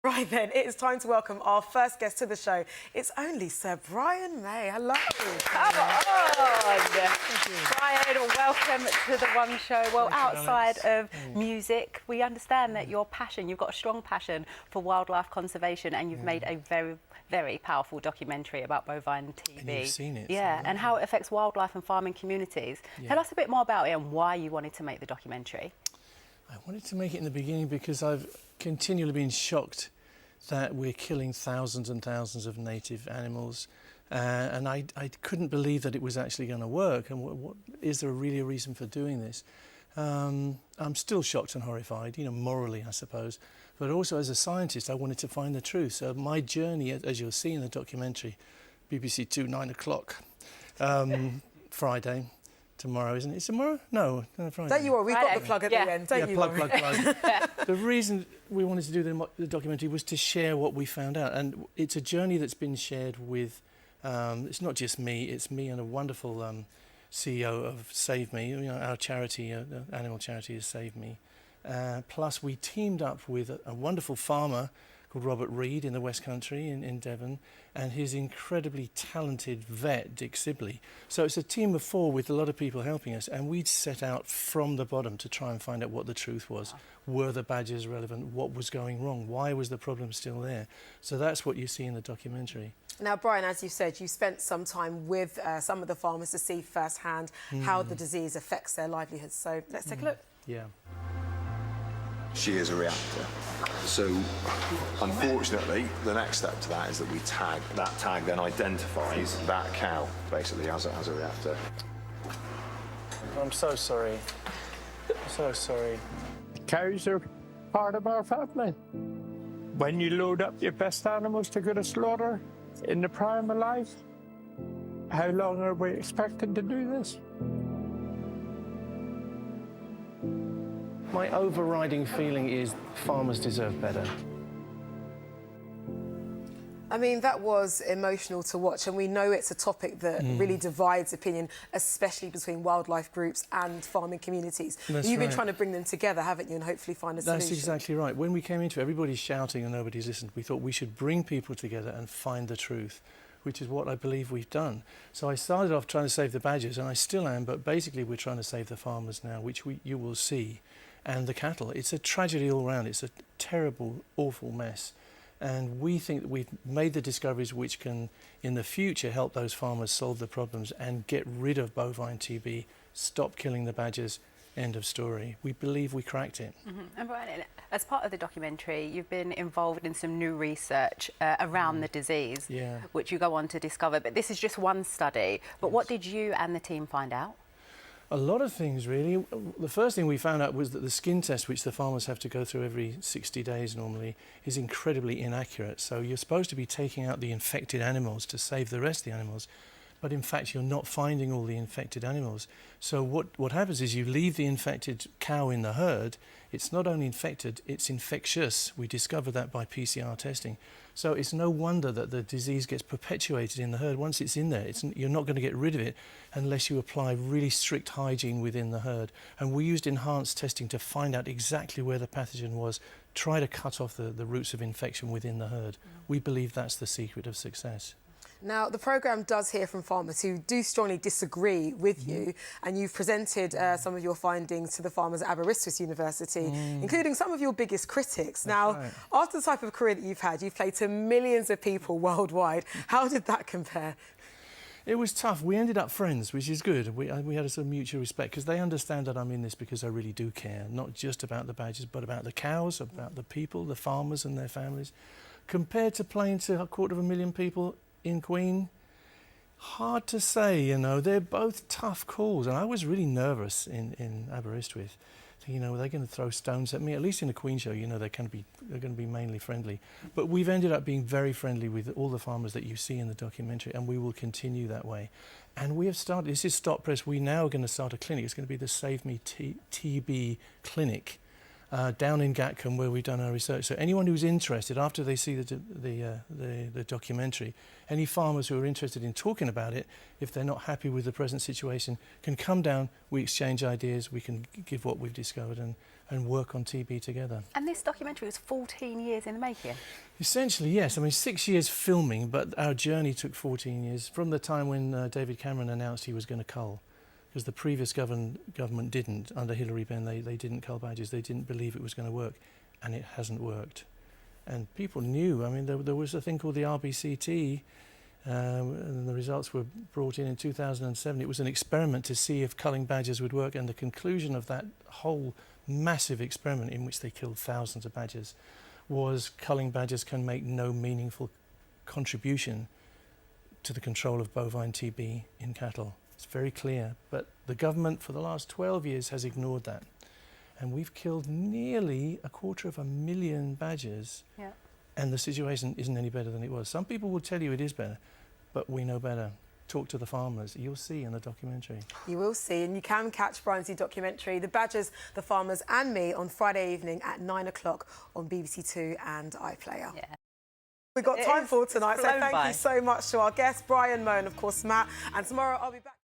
Right then, it is time to welcome our first guest to the show. It's only Sir Brian May. Hello. Come on. Brian, welcome to the One Show. Well, outside of music, we understand that your passion, you've got a strong passion for wildlife conservation, and you've made a very, very powerful documentary about bovine TB. And you've seen it. Yeah, and how it affects wildlife and farming communities. Yeah. Tell us a bit more about it and why you wanted to make the documentary. I wanted to make it in the beginning because I've continually been shocked that we're killing thousands and thousands of native animals, and I couldn't believe that it was actually going to work. And what is there really a reason for doing this? I'm still shocked and horrified, you know, morally, I suppose, but also as a scientist, I wanted to find the truth. So my journey, as you'll see in the documentary, BBC 2, 9 o'clock, Friday. Tomorrow, isn't it? It's tomorrow? No, Friday. Don't you worry, we've got the plug at the end. Don't you worry. Plug. The reason we wanted to do the documentary was to share what we found out. And it's a journey that's been shared with, it's not just me, it's me and a wonderful CEO of Save Me. You know, our charity, animal charity is Save Me. Plus, we teamed up with a wonderful farmer called Robert Reed in the West Country in Devon, and his incredibly talented vet, Dick Sibley. So it's a team of 4 with a lot of people helping us, and we'd set out from the bottom to try and find out what the truth was. Were the badgers relevant? What was going wrong? Why was the problem still there? So that's what you see in the documentary. Now, Brian, as you said, you spent some time with some of the farmers to see firsthand how the disease affects their livelihoods. So let's take a look. Yeah. She is a reactor. So, unfortunately, the next step to that is that we tag. That tag then identifies that cow, basically, as a reactor. I'm so sorry. I'm so sorry. Cows are part of our family. When you load up your best animals to go to slaughter in the prime of life, how long are we expected to do this? My overriding feeling is farmers deserve better. I mean, that was emotional to watch, and we know it's a topic that really divides opinion, especially between wildlife groups and farming communities. You've been trying to bring them together, haven't you, and hopefully find a solution. That's exactly right. When we came into it, everybody's shouting and nobody's listened. We thought we should bring people together and find the truth, which is what I believe we've done. So I started off trying to save the badgers, and I still am, but basically we're trying to save the farmers now, which you will see, and the cattle. It's a tragedy all round. It's a terrible, awful mess. And we think that we've made the discoveries which can, in the future, help those farmers solve the problems and get rid of bovine TB, stop killing the badgers, end of story. We believe we cracked it. And Brian, as part of the documentary, you've been involved in some new research around the disease, which you go on to discover. But this is just one study. But what did you and the team find out? A lot of things, really. The first thing we found out was that the skin test, which the farmers have to go through every 60 days normally, is incredibly inaccurate. So you're supposed to be taking out the infected animals to save the rest of the animals, but in fact you're not finding all the infected animals. So what happens is you leave the infected cow in the herd. It's not only infected, it's infectious. We discovered that by PCR testing. So it's no wonder that the disease gets perpetuated in the herd. Once it's in there, you're not going to get rid of it unless you apply really strict hygiene within the herd. And we used enhanced testing to find out exactly where the pathogen was, try to cut off the roots of infection within the herd. We believe that's the secret of success. Now, the programme does hear from farmers who do strongly disagree with you, and you've presented some of your findings to the farmers at Aberystwyth University, including some of your biggest critics. After the type of career that you've had, you've played to millions of people worldwide. How did that compare? It was tough. We ended up friends, which is good. We had a sort of mutual respect because they understand that I'm in this because I really do care, not just about the badgers, but about the cows, about the people, the farmers and their families. Compared to playing to 250,000 people in Queen, hard to say, you know. They're both tough calls, and I was really nervous in Aberystwyth. You know, they're going to throw stones at me. At least in a Queen show, you know, they're going to be mainly friendly. But we've ended up being very friendly with all the farmers that you see in the documentary, and we will continue that way. And we have started. This is Stop Press. We now are going to start a clinic. It's going to be the Save Me TB clinic. down in Gatcombe where we've done our research. So anyone who's interested, after they see the documentary, any farmers who are interested in talking about it, if they're not happy with the present situation, can come down, we exchange ideas, we can give what we've discovered and work on TB together. And this documentary was 14 years in the making? Essentially, yes. I mean, 6 years filming, but our journey took 14 years, from the time when David Cameron announced he was going to cull. Because the previous government didn't, under Hilary Benn, they didn't cull badgers, they didn't believe it was going to work, and it hasn't worked. And people knew, I mean, there was a thing called the RBCT, and the results were brought in 2007. It was an experiment to see if culling badgers would work, and the conclusion of that whole massive experiment, in which they killed thousands of badgers, was culling badgers can make no meaningful contribution to the control of bovine TB in cattle. It's very clear, but the government for the last 12 years has ignored that. And we've killed nearly 250,000 badgers, and the situation isn't any better than it was. Some people will tell you it is better, but we know better. Talk to the farmers. You'll see in the documentary. You will see, and you can catch Brian's documentary, The Badgers, the Farmers and Me, on Friday evening at 9 o'clock on BBC Two and iPlayer. Yeah. We've got time for tonight, so thank by. you so much to our guests, Brian, Mo, and of course Matt. And tomorrow I'll be back.